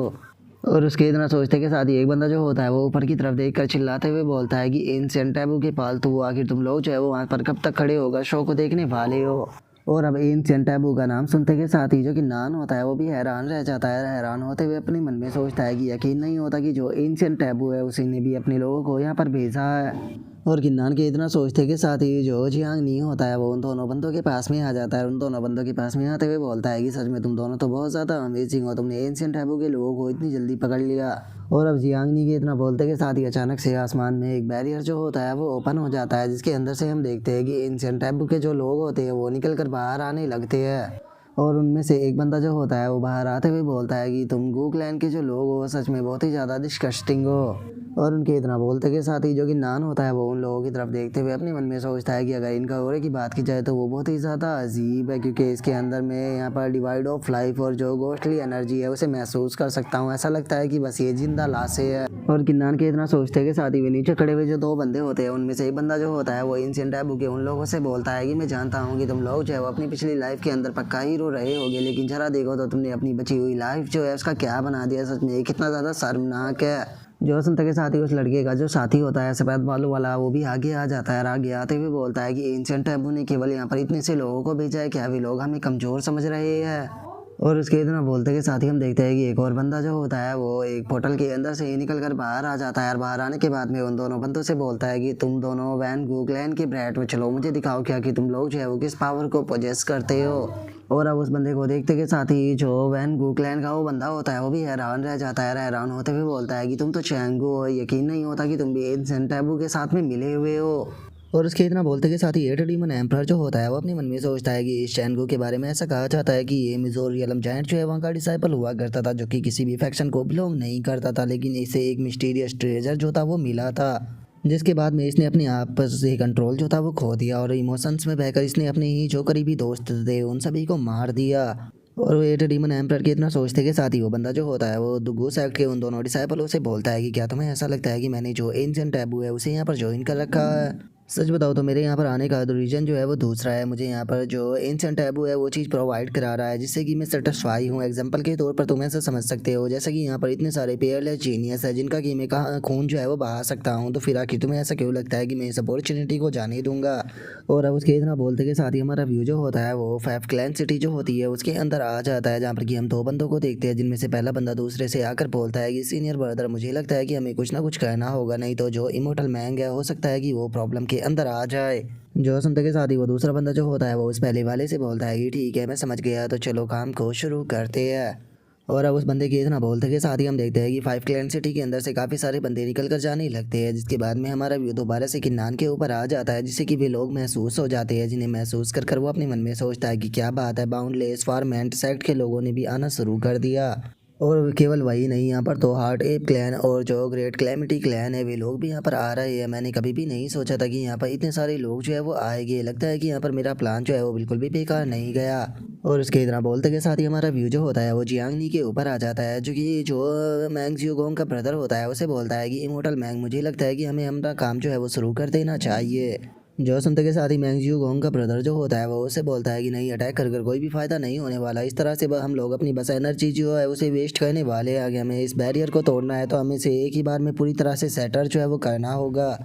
और उसके इतना सोचते के साथ ही एक बंदा जो होता है वो ऊपर की तरफ देखकर चिल्लाते हुए बोलता है कि एंशिएंट टैबू के पालतू, आखिर तुम लोग जो है वो वहाँ पर कब तक खड़े होगा शो को देखने वाले हो। और अब एंशिएंट टैबू का नाम सुनते के साथ ही जो कि नान होता है वो भी हैरान रह जाता है। हैरान होते हुए अपने मन में सोचता है कि यकीन नहीं होता कि जो एंशिएंट टैबू है उसी ने भी अपने लोगों को यहाँ पर भेजा है। और किन्नान के इतना सोचते के साथ ही जो जियांग नी होता है वो उन दोनों बंदों के पास में आ जाता है। उन दोनों बंदों के पास में आते हुए बोलता है कि सच में तुम दोनों तो बहुत ज़्यादा अमेजिंग हो, तुमने एंशिएंट टैबू के लोगों को इतनी जल्दी पकड़ लिया। और अब जियांग नी के इतना बोलते के साथ ही अचानक से आसमान में एक बैरियर जो होता है वो ओपन हो जाता है, जिसके अंदर से हम देखते हैं कि एंशिएंट टैबू के जो लोग होते हैं वो निकल कर बाहर आने लगते हैं। और उनमें से एक बंदा जो होता है वो बाहर आते हुए बोलता है कि तुम गू क्लैन के जो लोग हो सच में बहुत ही ज़्यादा डिस्गस्टिंग हो। और उनके इतना बोलते के साथ ही जो कि नान होता है वो उन लोगों की तरफ देखते हुए अपने मन में सोचता है कि अगर इनका ऑरे की बात की जाए तो वो बहुत ही ज़्यादा अजीब है, क्योंकि इसके अंदर मैं यहाँ पर डिवाइड ऑफ लाइफ और जो गोस्टली एनर्जी है उसे महसूस कर सकता हूँ। ऐसा लगता है कि बस ये जिंदा लाशें है। और किन्नान के इतना सोचते के साथ ही वे नीचे खड़े हुए जो 2 बंदे होते हैं उनमें से एक बंदा जो होता है वो एंशिएंट टैबू के उन लोगों से बोलता है कि मैं जानता हूँ कि तुम लोग जो है वो अपनी पिछली लाइफ के अंदर पक्का हीरो रहे होगे, लेकिन जरा देखो तो तुमने अपनी बची हुई लाइफ जो है उसका क्या बना दिया। सच में ये कितना ज़्यादा शर्मनाक है। जो सुनते के साथ ही उस लड़के का जो साथी होता है सफ़ेद बालों वाला, वो भी आगे आ जाता है और आगे आते हुए बोलता है कि एंशिएंट टैबू ने केवल यहाँ पर इतने से लोगों को भेजा है, क्या वे लोग हमें कमज़ोर समझ रहे हैं। और उसके इतना बोलते के साथ ही हम देखते हैं कि एक और बंदा जो होता है वो एक पोर्टल के अंदर से ही निकल कर बाहर आ जाता है और बाहर आने के बाद में उन दोनों बंदों से बोलता है कि तुम दोनों वैन गूगलैंड की ब्रैड में चलो, मुझे दिखाओ क्या कि तुम लोग जो है वो किस पावर को पोजेस करते हो। और अब उस बंदे को देखते के साथ ही जो वैन गूगलैंड का वो बंदा होता है वो भी हैरान रह जाता है। हैरान होते हुए बोलता है कि तुम तो चैंगू हो, यकीन नहीं होता कि तुम भी एंशिएंट टैबू के साथ में मिले हुए हो। और उसके इतना बोलते के साथ ही एट डीमन एम्परर जो होता है वो अपने मन में सोचता है कि इस चैनगो के बारे में ऐसा कहा जाता है कि ये मिजोरियलम जायंट जो है वहाँ का डिसाइपल हुआ करता था, जो कि किसी भी फैक्शन को बिलोंग नहीं करता था, लेकिन इसे एक मिस्टीरियस ट्रेजर जो था वो मिला था, जिसके बाद में इसने अपने आप से कंट्रोल जो था वो खो दिया और इमोशंस में बहकर इसने अपने ही जो करीबी दोस्त थे उन सभी को मार दिया। और वो एट डीमन एम्परर के इतना सोचते के साथ ही वो बंदा जो होता है वो दुगो सेक्ट के उन दोनों डिसाइपलों से बोलता है कि क्या तुम्हें ऐसा लगता है कि मैंने जो एंशिएंट टैबू है उसे यहाँ पर ज्वाइन कर रखा है। सच बताओ तो मेरे यहाँ पर आने का रीज़न जो है वो दूसरा है, मुझे यहाँ पर जो एंशिएंट टैबू है वो चीज़ प्रोवाइड करा रहा है जिससे कि मैं सेटिस्फाई हूँ। एग्जांपल के तौर पर तुम ऐसा समझ सकते हो जैसे कि यहाँ पर इतने सारे पेयरलेस जीनियस है जिनका कि मैं कहाँ खून जो है वो बहा सकता हूँ, तो फिर आखिर तुम्हें ऐसा क्यों लगता है कि मैं इस अपॉर्चुनिटी को जाने दूंगा। और अब उसके इतना बोलते के साथ ही हमारा व्यू जो होता है वो फाइव क्लैन सिटी जो होती है उसके अंदर आ जाता है, जहाँ पर कि हम दो बंदों को देखते हैं जिनमें से पहला बंदा दूसरे से आकर बोलता है कि सीनियर ब्रदर मुझे लगता है कि हमें कुछ ना कुछ करना होगा, नहीं तो जो इमोर्टल मैंग है हो सकता है कि वो प्रॉब्लम के अंदर आ जाए। जो सुनते के साथ ही वो दूसरा बंदा जो होता है वो उस पहले वाले से बोलता है कि ठीक है मैं समझ गया, तो चलो काम को शुरू करते हैं। और अब उस बंदे के इतना बोलते के साथ ही हम देखते हैं कि फाइव क्लैन सिटी के अंदर से काफ़ी सारे बंदे निकल कर जाने लगते हैं, जिसके बाद में हमारा व्यू दोबारा से किन्नान के ऊपर आ जाता है, जिससे कि वे लोग महसूस हो जाते हैं, जिन्हें महसूस कर कर वो अपने मन में सोचता है कि क्या बात है, बाउंडलेस फार्मेंट सेक्ट के लोगों ने भी आना शुरू कर दिया। और केवल वही नहीं, यहाँ पर तो हार्ट एप क्लैन और जो ग्रेट क्लैमिटी क्लैन है वे लोग भी यहाँ पर आ रहे हैं। मैंने कभी भी नहीं सोचा था कि यहाँ पर इतने सारे लोग जो है वो आएंगे। लगता है कि यहाँ पर मेरा प्लान जो है वो बिल्कुल भी बेकार नहीं गया। और उसके इतना बोलते के साथ ही हमारा व्यू जो होता है वो जियांगनी के ऊपर आ जाता है, जो कि जो मैंग जियोगोंग का ब्रदर होता है उसे बोलता है कि इमोर्टल मैंग मुझे लगता है कि हमें अपना काम जो है वो शुरू कर देना चाहिए। जो सुनते के साथ ही मैंग जियोगोंग का ब्रदर जो होता है वो उसे बोलता है कि नहीं, अटैक कर कर कोई भी फ़ायदा नहीं होने वाला, इस तरह से हम लोग अपनी बस एनर्जी जो है उसे वेस्ट करने वाले हैं। आगे हमें इस बैरियर को तोड़ना है तो हमें इसे एक ही बार में पूरी तरह से सेटर जो है वो करना होगा।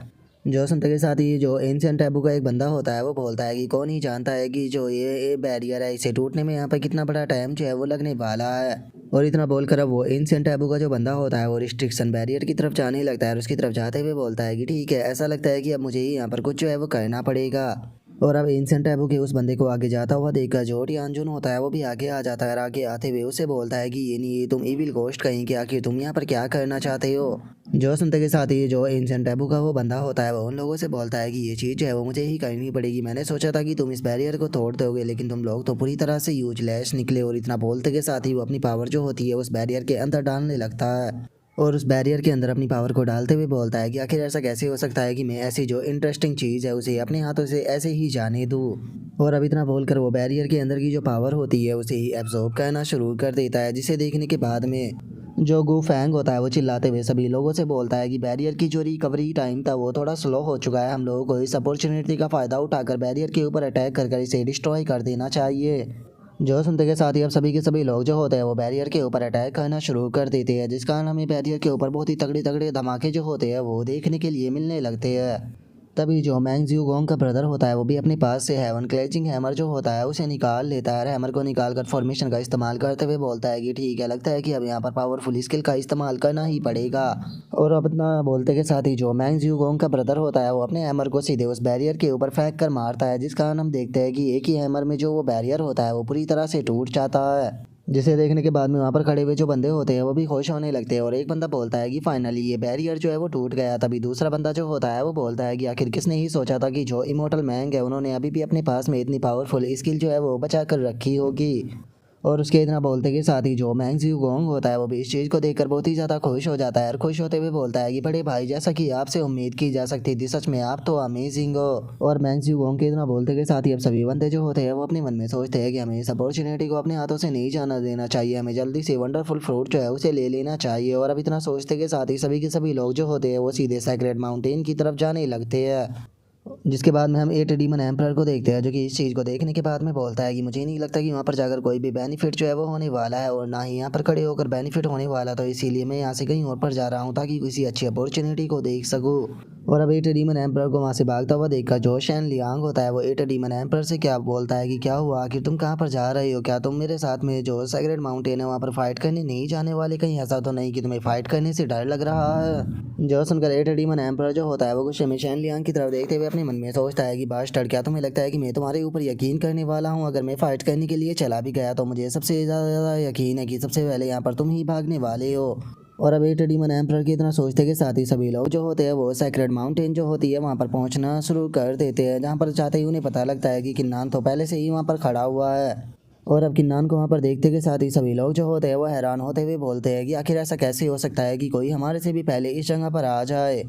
जो सुनते के साथ ही जो एंशिएंट टैबू का एक बंदा होता है वो बोलता है कि कौन ही जानता है कि जो ये बैरियर है इसे टूटने में यहाँ पर कितना बड़ा टाइम जो है वो लगने वाला है। और इतना बोलकर अब वो एंशिएंट टैबू का जो बंदा होता है वो रिस्ट्रिक्शन बैरियर की तरफ जाने लगता है और उसकी तरफ जाते हुए बोलता है कि ठीक है, ऐसा लगता है कि अब मुझे ही यहाँ पर कुछ जो है वो करना पड़ेगा। और अब एंशिएंट टैबू के उस बंदे को आगे जाता हुआ देखकर जो टियानजुन होता है वो भी आगे आ जाता है और आगे आते हुए उसे बोलता है कि ये नहीं, ये तुम इविल घोस्ट कहीं कि आखिर तुम यहाँ पर क्या करना चाहते हो। जो सुनते के साथ ही जो एंशिएंट टैबू का वो बंदा होता है वो उन लोगों से बोलता है कि ये चीज़ जो है वो मुझे ही करनी पड़ेगी। मैंने सोचा था कि तुम इस बैरियर को तोड़ दोगे, लेकिन तुम लोग तो पूरी तरह से यूजलेस निकले। और इतना बोलते के साथ ही वो अपनी पावर जो होती है उस बैरियर के अंदर डालने लगता है और उस बैरियर के अंदर अपनी पावर को डालते हुए बोलता है कि आखिर ऐसा कैसे हो सकता है कि मैं ऐसी जो इंटरेस्टिंग चीज़ है उसे अपने हाथों से ऐसे ही जाने दूँ। और अब इतना बोलकर वो बैरियर के अंदर की जो पावर होती है उसे ही एब्जॉर्ब करना शुरू कर देता है, जिसे देखने के बाद में जो गू फैंग होता है वो चिल्लाते हुए सभी लोगों से बोलता है कि बैरियर की जो रिकवरी टाइम था वो थोड़ा स्लो हो चुका है, हम लोगों को इस अपॉर्चुनिटी का फ़ायदा उठाकर बैरियर के ऊपर अटैक कर इसे डिस्ट्रॉय कर देना चाहिए। जो सुनते के साथ ही अब सभी के सभी लोग जो होते हैं वो बैरियर के ऊपर अटैक करना शुरू कर देते हैं, जिस कारण हमें बैरियर के ऊपर बहुत ही तगड़े तगड़े धमाके जो होते हैं वो देखने के लिए मिलने लगते हैं। तभी जो मैंग जियोगोंग का ब्रदर होता है वो भी अपने पास से हेवन क्लेचिंग हैमर जो होता है उसे निकाल लेता है। हैमर को निकाल कर फॉर्मेशन का इस्तेमाल करते हुए बोलता है कि ठीक है, लगता है कि अब यहाँ पर पावरफुल स्किल का इस्तेमाल करना ही पड़ेगा। और अब इतना बोलते के साथ ही जो मैंग जियोगोंग का ब्रदर होता है वो अपने हैमर को सीधे उस बैरियर के ऊपर फेंक कर मारता है, जिस कारण हम देखते हैं कि एक ही हैमर में जो वो बैरियर होता है वो पूरी तरह से टूट जाता है, जिसे देखने के बाद में वहाँ पर खड़े हुए जो बंदे होते हैं वो भी खुश होने लगते हैं। और एक बंदा बोलता है कि फाइनली ये बैरियर जो है वो टूट गया। तभी दूसरा बंदा जो होता है वो बोलता है कि आखिर किसने ही सोचा था कि जो इमोर्टल मैंग है उन्होंने अभी भी अपने पास में इतनी पावरफुल स्किल जो है वो बचा कर रखी होगी। और उसके इतना बोलते के साथ ही जो मैंग जियोगोंग होता है वो भी इस चीज़ को देखकर बहुत ही ज़्यादा खुश हो जाता है और खुश होते हुए बोलता है कि बड़े भाई, जैसा कि आपसे उम्मीद की जा सकती थी, सच में आप तो अमेजिंग हो। और मैंग जियोगोंग के इतना बोलते के साथ ही अब सभी बंदे जो होते हैं वो अपने मन में सोचते हैं कि हमें इस अपॉर्चुनिटी को अपने हाथों से नहीं जाना देना चाहिए, हमें जल्दी से वंडरफुल फ्रूट जो है उसे ले लेना चाहिए। और अब इतना सोचते के साथ ही सभी के सभी लोग जो होते हैं वो सीधे सेक्रेड माउंटेन की तरफ जाने लगते हैं। जिसके बाद में हम 8 डीमन एम्परर को देखते हैं, जो कि इस चीज़ को देखने के बाद में बोलता है कि मुझे नहीं लगता कि वहाँ पर जाकर कोई भी बेनिफिट जो है वो होने वाला है, और ना ही यहाँ पर खड़े होकर बेनिफिट होने वाला, तो इसीलिए मैं यहाँ से कहीं और पर जा रहा हूँ ताकि किसी अच्छी अपॉर्चुनिटी को देख सकूँ। और अब 8 डीमन एम्परर को वहाँ से भागता हुआ देखकर जो शैन लियांग होता है वो 8 डीमन एम्परर से क्या बोलता है कि क्या हुआ, आखिर तुम कहाँ पर जा रहे हो, क्या तुम मेरे साथ में जो सेक्रेड माउंटेन है वहाँ पर फाइट करने नहीं जाने वाले, कहीं ऐसा तो नहीं कि तुम्हें फाइट करने से डर लग रहा है। जो सुनकर 8 डीमन एम्परर जो होता है वो गुस्से में शैन लियांग की तरफ देखते हुए अपने मन में सोचता है कि बास्टर्ड, क्या तुम्हें लगता है कि मैं तुम्हारे ऊपर यकीन करने वाला हूँ? अगर मैं फाइट करने के लिए चला भी गया तो मुझे सबसे ज़्यादा यकीन है कि सबसे पहले यहाँ पर तुम ही भागने वाले हो। और अब 8 डीमन एम्परर की इतना सोचते के साथ ही सभी लोग जो होते हैं वो सेक्रेड माउंटेन जो होती है वहाँ पर पहुँचना शुरू कर देते हैं, जहाँ पर चाहते ही उन्हें पता लगता है कि किन्नान तो पहले से ही वहाँ पर खड़ा हुआ है। और अब किन्नान को वहाँ पर देखते के साथ ही सभी लोग जो होते हैं वो हैरान होते हुए बोलते हैं कि आखिर ऐसा कैसे हो सकता है कि कोई हमारे से भी पहले इस जगह पर आ जाए।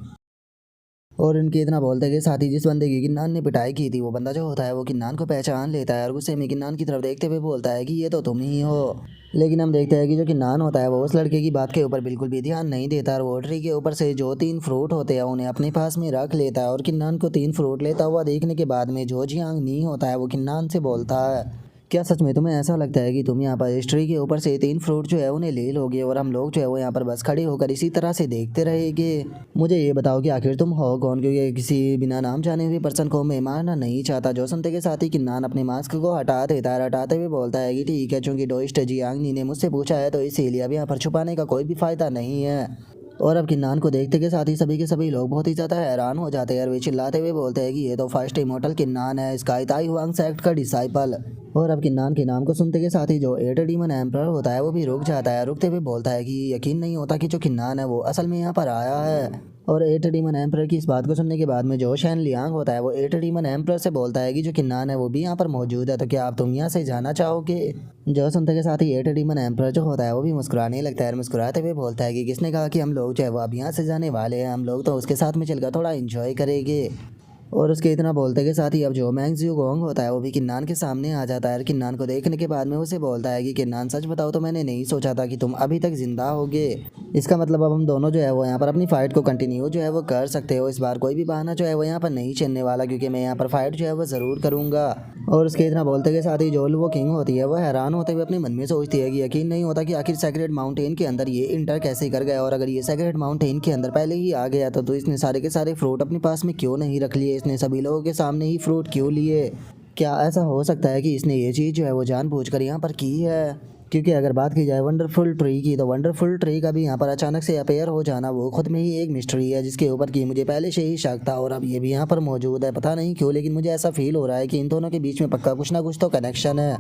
और इनके इतना बोलते के साथ ही जिस बंदे की किन्नान ने पिटाई की थी वो बंदा जो होता है वो किन्नान को पहचान लेता है और गुस्से में किन्नान की तरफ देखते हुए बोलता है कि ये तो तुम ही हो। लेकिन हम देखते हैं कि जो किन्नान होता है वो उस लड़के की बात के ऊपर बिल्कुल भी ध्यान नहीं देता और वो ट्री के ऊपर से जो 3 फ्रूट होते हैं उन्हें अपने पास में रख लेता है। और किन्नान को 3 फ्रूट लेता हुआ देखने के बाद में जो जियांग नी होता है वो किन्नान से बोलता है, क्या सच में तुम्हें ऐसा लगता है कि तुम यहाँ पर इस ट्री के ऊपर से 3 फ्रूट जो है उन्हें ले लोगे और हम लोग जो है वो यहाँ पर बस खड़े होकर इसी तरह से देखते रहेंगे? मुझे ये बताओ कि आखिर तुम हो कौन, क्योंकि किसी बिना नाम जाने हुए पर्सन को मैं मारना नहीं चाहता। जो सुनते के साथ ही किन्नान अपने मास्क को हटा देता है, हटाते हुए बोलता है कि ठीक है, चूंकि डोइस्ट जियांग ने मुझसे पूछा है तो इसीलिए अब यहाँ पर छुपाने का कोई भी फायदा नहीं है। और अब किन्नान को देखते के साथ ही सभी के सभी लोग बहुत ही ज़्यादा हैरान हो जाते हैं और वे चिल्लाते हुए बोलते हैं कि ये तो फर्स्ट इमोर्टल किन्नान है, स्काई ताई हुआंग सेक्ट का डिसाइपल। और अब किन्नान के नाम को सुनते के साथ ही जो 8 डीमन एम्परर होता है वो भी रुक जाता है, रुकते हुए बोलता है कि यकीन नहीं होता कि जो किन्नान है वो असल में यहाँ पर आया है। और 8 डीमन एम्परर की इस बात को सुनने के बाद में जो शैन लियांग होता है वो 8 डीमन एम्परर से बोलता है कि जो किन्नान है वो भी यहाँ पर मौजूद है, तो क्या आप तुम यहाँ से जाना चाहोगे? जो सुनते के साथ ही 8 डीमन एम्परर जो होता है वो भी मुस्कुराने लगता है और मुस्कुराते हुए बोलता है कि किसने कहा कि हम लोग जो है वो अब यहाँ से जाने वाले हैं, हम लोग तो उसके साथ में चलकर थोड़ा इंजॉय करेंगे। और उसके इतना बोलते के साथ ही अब जो मैंग जियो गोंग होता है वो भी किन्नान के सामने आ जाता है और किन्नान को देखने के बाद में उसे बोलता है कि किन्नान, सच बताओ तो मैंने नहीं सोचा था कि तुम अभी तक जिंदा होगे। इसका मतलब अब हम दोनों जो है वो यहाँ पर अपनी फाइट को कंटिन्यू जो है वो कर सकते हो। इस बार कोई भी बहाना जो है वो यहाँ पर नहीं चलने वाला, क्योंकि मैं यहाँ पर फाइट जो है वो ज़रूर करूँगा। और उसके इतना बोलते के साथ ही जो वो किंग होती है वो हैरान होते हुए अपने मन में सोचती है कि यकीन नहीं होता कि आखिर सेक्रेड माउंटेन के अंदर ये इंटर कैसे कर गया, और अगर ये सेक्रेड माउंटेन के अंदर पहले ही आ गया तो इसने सारे के सारे फ्रूट अपने पास में क्यों नहीं रख लिए, इसने सभी लोगों के सामने ही फ्रूट क्यों लिए? क्या ऐसा हो सकता है कि इसने ये चीज़ जो है वो जानबूझकर यहाँ पर की है? क्योंकि अगर बात की जाए वंडरफुल ट्री की, तो वंडरफुल ट्री का भी यहाँ पर अचानक से अपेयर हो जाना वो खुद में ही एक मिस्ट्री है, जिसके ऊपर की मुझे पहले से ही शक था और अब ये भी यहाँ पर मौजूद है। पता नहीं क्यों, लेकिन मुझे ऐसा फील हो रहा है कि इन दोनों के बीच में पक्का कुछ ना कुछ तो कनेक्शन है।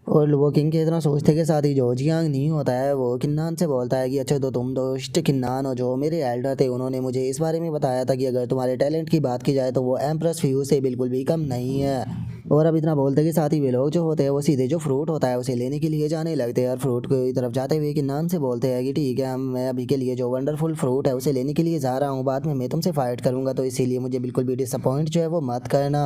और वो किंग के इतना सोचते के साथ ही जो जियांग नहीं होता है वो किन्नान से बोलता है कि अच्छा, तो तुम दोस्त किन्नान हो, जो मेरे एल्डर थे उन्होंने मुझे इस बारे में बताया था कि अगर तुम्हारे टैलेंट की बात की जाए तो वो एम्प्रेस फ्यू से बिल्कुल भी कम नहीं है। और अब इतना बोलते के साथ ही वे लोग जो होते हैं वो सीधे जो फ्रूट होता है उसे लेने के लिए जाने लगते हैं और फ्रूट की तरफ जाते हुए किन्नान से बोलते हैं कि ठीक है, मैं अभी के लिए जो वंडरफुल फ्रूट है उसे लेने के लिए जा रहा हूँ, बाद में मैं तुमसे फाइट करूँगा, तो इसीलिए मुझे बिल्कुल भी डिसअपॉइंट जो है वो मत करना।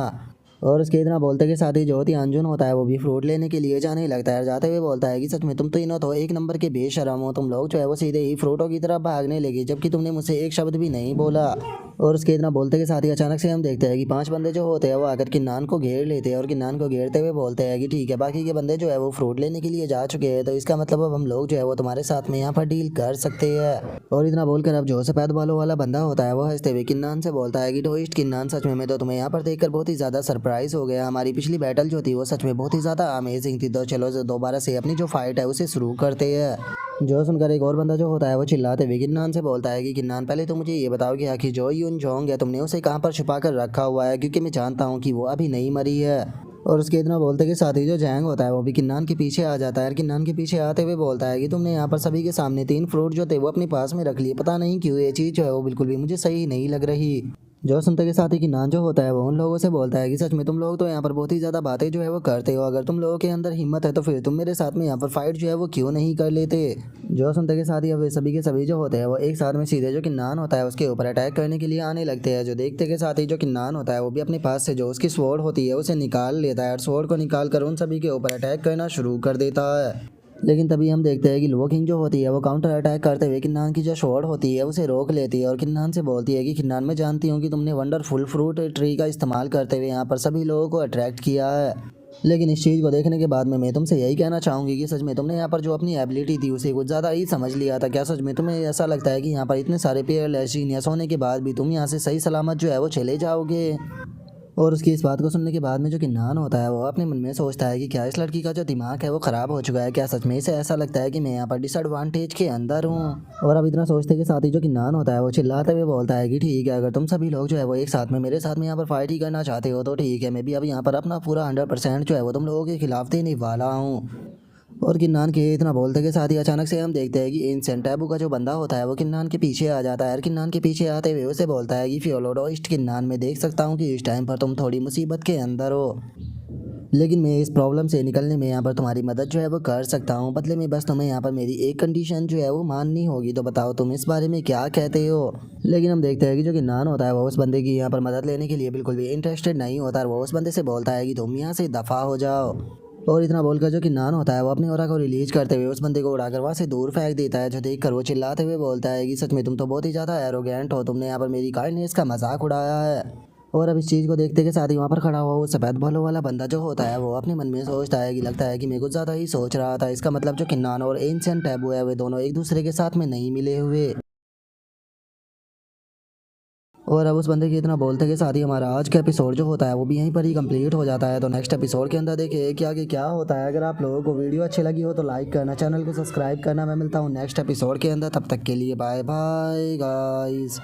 और उसके इतना बोलते के साथ ही जो तियानजुन होता है वो भी फ्रूट लेने के लिए जाने लगता है, जाते हुए बोलता है कि सच में तुम तो तीनों तो एक नंबर के बेशरम हो, तुम लोग जो है वो सीधे ही फ्रूटों की तरफ भागने लगे जबकि तुमने मुझसे एक शब्द भी नहीं बोला। और उसके इतना बोलते के साथ ही अचानक से हम देखते हैं कि 5 बंदे जो होते हैं वो आकर किन्नान को घेर लेते हैं और किन्नान को घेरते हुए बोलते हैं कि ठीक है, बाकी के बंदे जो है वो फ्रूट लेने के लिए जा चुके हैं, तो इसका मतलब अब हम लोग जो है वो तुम्हारे साथ में यहाँ पर डील कर सकते हैं। और इतना बोलकर अब जो सफेद बालों वाला बंदा होता है वो हंसते हुए किन्नान से बोलता है कि डोइस्ट किन्नान, सच में मैं तो तुम्हें यहाँ पर देखकर बहुत ही ज़्यादा सरप्राइज हो गया, हमारी पिछली बैटल जो थी वो सच में बहुत ही ज़्यादा अमेजिंग थी, तो चलो दोबारा से अपनी जो फाइट है उसे शुरू करते हैं। जो सुनकर एक और बंदा जो होता है वो चिल्लाते हुए किन्नान से बोलता है कि किन्नान, पहले तो मुझे ये बताओ कि आखिर जो यून जोंग है तुमने उसे कहाँ पर छुपा कर रखा हुआ है, क्योंकि मैं जानता हूँ कि वो अभी नहीं मरी है। और उसके इतना बोलते के साथ ही जो जैंग होता है वो भी किन्नान के पीछे आ जाता है और किन्नान के पीछे आते हुए बोलता है कि तुमने यहाँ पर सभी के सामने 3 फ्रूट जो थे वो अपने पास में रख लिए, पता नहीं क्यों ये चीज़ जो है वो बिल्कुल भी मुझे सही नहीं लग रही। जो सुनते के साथ ही किन्नान जो होता है वो उन लोगों से बोलता है कि सच में तुम लोग तो यहाँ पर बहुत ही ज़्यादा बातें जो है वो करते हो, अगर तुम लोगों के अंदर हिम्मत है तो फिर तुम मेरे साथ में यहाँ पर फाइट जो है वो क्यों नहीं कर लेते। जो सुनते के साथ ही अब सभी के सभी जो होते हैं वो एक साथ में सीधे जो किन्नान होता है उसके ऊपर अटैक करने के लिए आने लगते हैं। जो देखते के साथ ही जो किन्नान होता है वो भी अपने पास से जो उसकी स्वॉर्ड होती है उसे निकाल लेता है और स्वॉर्ड को निकाल कर उन सभी के ऊपर अटैक करना शुरू कर देता है। लेकिन तभी हम देखते हैं कि लो किंग जो होती है वो काउंटर अटैक करते हुए किन्नान की जो शॉट होती है उसे रोक लेती है और किन्नान से बोलती है कि किन्नान, मैं जानती हूँ कि तुमने वंडरफुल फ्रूट ट्री का इस्तेमाल करते हुए यहाँ पर सभी लोगों को अट्रैक्ट किया है, लेकिन इस चीज़ को देखने के बाद में मैं तुमसे यही कहना चाहूँगी कि सच में तुमने यहाँ पर जो अपनी एबिलिटी थी उसे कुछ ज़्यादा ही समझ लिया था। क्या सच में तुम्हें ऐसा लगता है कि यहाँ पर इतने सारे पेयरलेस जीनियस होने के बाद भी तुम यहाँ से सही सलामत जो है वो चले जाओगे? और उसकी इस बात को सुनने के बाद में जो किन्नान होता है वो अपने मन में सोचता है कि क्या इस लड़की का जो दिमाग है वो ख़राब हो चुका है, क्या सच में इसे ऐसा लगता है कि मैं यहाँ पर डिसएडवांटेज के अंदर हूँ। और अब इतना सोचते के साथ ही जो किन्नान होता है वो चिल्लाते हुए बोलता है कि ठीक है, अगर तुम सभी लोग जो है वो एक साथ में मेरे साथ में यहाँ पर फाइट ही करना चाहते हो तो ठीक है, मैं भी अब यहाँ पर अपना पूरा 100% जो है वो तुम लोगों के खिलाफ देने वाला हूँ। और किन्नान के इतना बोलते के साथ ही अचानक से हम देखते हैं कि एंशिएंट टैबू का जो बंदा होता है वो किन्नान के पीछे आ जाता है और किन्नान के पीछे आते हुए उसे बोलता है कि फियोलोडोइस्ट किन्नान, मैं देख सकता हूँ कि इस टाइम पर तुम थोड़ी मुसीबत के अंदर हो, लेकिन मैं इस प्रॉब्लम से निकलने में यहाँ पर तुम्हारी मदद जो है वो कर सकता हूँ। बदले में बस तुम्हें यहाँ पर मेरी एक कंडीशन जो है वो माननी होगी, तो बताओ तुम इस बारे में क्या कहते हो? लेकिन हम देखते हैं कि जो किन्नान होता है वो उस बंदे की यहाँ पर मदद लेने के लिए बिल्कुल भी इंटरेस्टेड नहीं होता और वो उस बंदे से बोलता है कि तुम यहाँ से दफ़ा हो जाओ। और इतना बोलकर जो किन्नान होता है वो अपनी ऑरा को रिलीज करते हुए उस बंदे को उड़ाकर वहाँ से दूर फेंक देता है, जो देखकर वो चिल्लाते हुए बोलता है कि सच में तुम तो बहुत ही ज़्यादा एरोगेंट हो, तुमने यहाँ पर मेरी काइंडनेस का मजाक उड़ाया है। और अब इस चीज़ को देखते के साथ ही वहाँ पर खड़ा हुआ वो सफ़ेद बालों वाला बंदा जो होता है वो अपने मन में सोचता है कि लगता है कि मैं कुछ ज़्यादा ही सोच रहा था, इसका मतलब जो किन्नान और एंशिएंट टैबू है वे दोनों एक दूसरे के साथ में नहीं मिले हुए। और अब उस बंदे के इतना बोलते के साथ ही हमारा आज का एपिसोड जो होता है वो भी यहीं पर ही कंप्लीट हो जाता है। तो नेक्स्ट एपिसोड के अंदर देखिए कि आगे क्या होता है। अगर आप लोगों को वीडियो अच्छी लगी हो तो लाइक करना, चैनल को सब्सक्राइब करना। मैं मिलता हूँ नेक्स्ट एपिसोड के अंदर, तब तक के लिए बाय बाय गाइस।